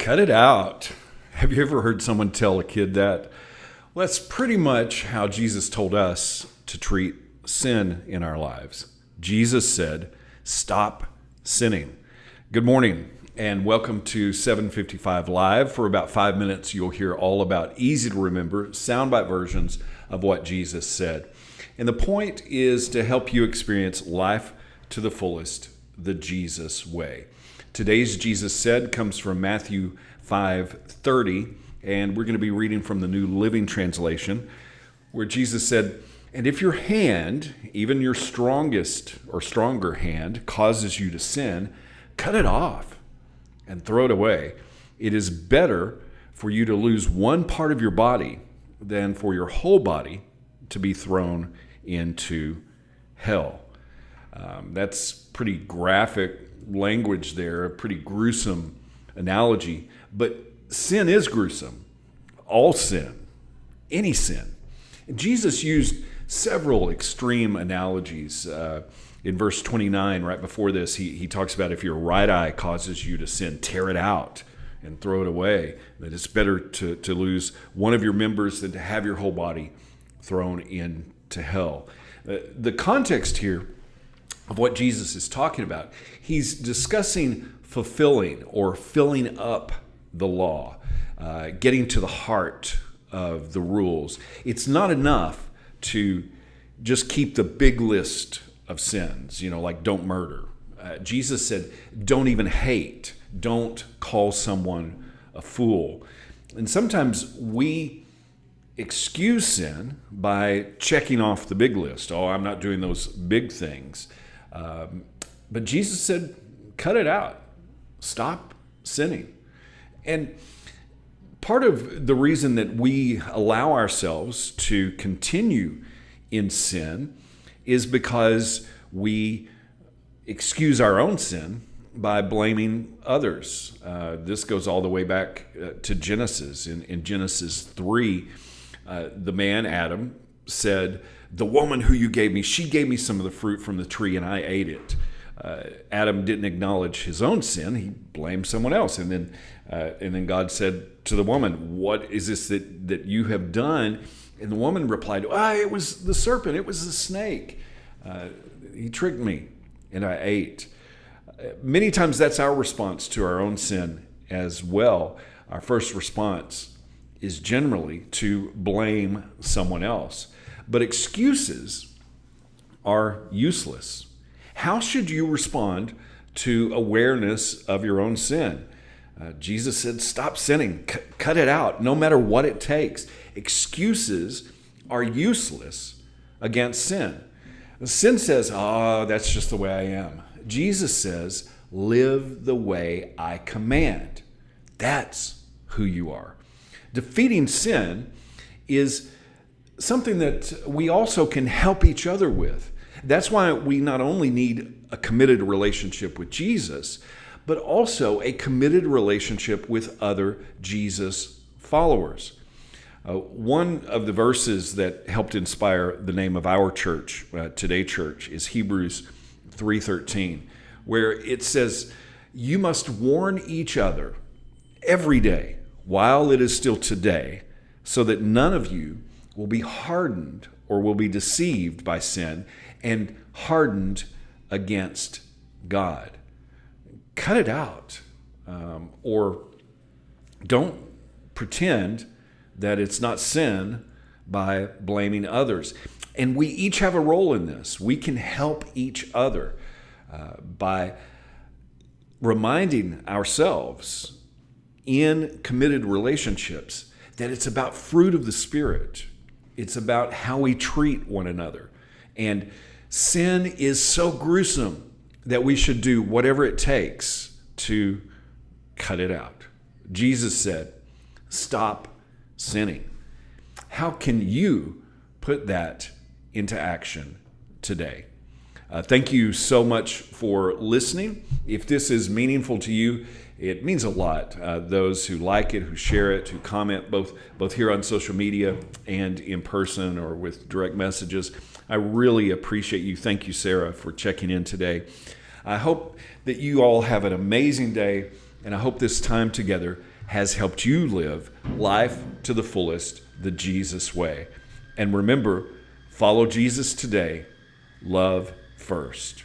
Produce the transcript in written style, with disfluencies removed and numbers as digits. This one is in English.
Cut it out. Have you ever heard someone tell a kid that? Well, that's pretty much how Jesus told us to treat sin in our lives. Jesus said, stop sinning. Good morning and welcome to 755 Live. For about 5 minutes, you'll hear all about easy to remember soundbite versions of what Jesus said. And the point is to help you experience life to the fullest, the Jesus way. Today's Jesus said comes from Matthew 5:30, and we're going to be reading from the New Living Translation, where Jesus said, "And if your hand, even your strongest or stronger hand, causes you to sin, cut it off and throw it away. It is better for you to lose one part of your body than for your whole body to be thrown into hell." That's pretty graphic language there, a pretty gruesome analogy. But sin is gruesome. All sin, any sin. And Jesus used several extreme analogies. In verse 29, right before this, he talks about if your right eye causes you to sin, tear it out and throw it away. That it's better to lose one of your members than to have your whole body thrown into hell. The context here of what Jesus is talking about, he's discussing fulfilling or filling up the law, getting to the heart of the rules. It's not enough to just keep the big list of sins, like don't murder. Jesus said, don't even hate. Don't call someone a fool. And sometimes we excuse sin by checking off the big list. Oh, I'm not doing those big things. But Jesus said, cut it out. Stop sinning. And part of the reason that we allow ourselves to continue in sin is because we excuse our own sin by blaming others. This goes all the way back to Genesis. In Genesis 3, the man Adam said, "The woman who you gave me, she gave me some of the fruit from the tree and I ate it." Adam didn't acknowledge his own sin. He blamed someone else. And then God said to the woman, "What is this that you have done?" And the woman replied, "It was the serpent. It was the snake. He tricked me and I ate." Many times that's our response to our own sin as well. Our first response is generally to blame someone else. But excuses are useless. How should you respond to awareness of your own sin? Jesus said, stop sinning, cut it out, no matter what it takes. Excuses are useless against sin. Sin says, that's just the way I am. Jesus says, live the way I command. That's who you are. Defeating sin is something that we also can help each other with. That's why we not only need a committed relationship with Jesus, but also a committed relationship with other Jesus followers. One of the verses that helped inspire the name of our church, Today Church, is Hebrews 3:13, where it says, "You must warn each other every day while it is still today, so that none of you will be hardened or will be deceived by sin and hardened against God." Cut it out, or don't pretend that it's not sin by blaming others. And we each have a role in this. We can help each other by reminding ourselves in committed relationships that it's about fruit of the Spirit. It's about how we treat one another. And sin is so gruesome that we should do whatever it takes to cut it out. Jesus said, stop sinning. How can you put that into action today? Thank you so much for listening. If this is meaningful to you, it means a lot. Those who like it, who share it, who comment, both here on social media and in person or with direct messages. I really appreciate you. Thank you, Sarah, for checking in today. I hope that you all have an amazing day, and I hope this time together has helped you live life to the fullest, the Jesus way. And remember, follow Jesus today. Love first.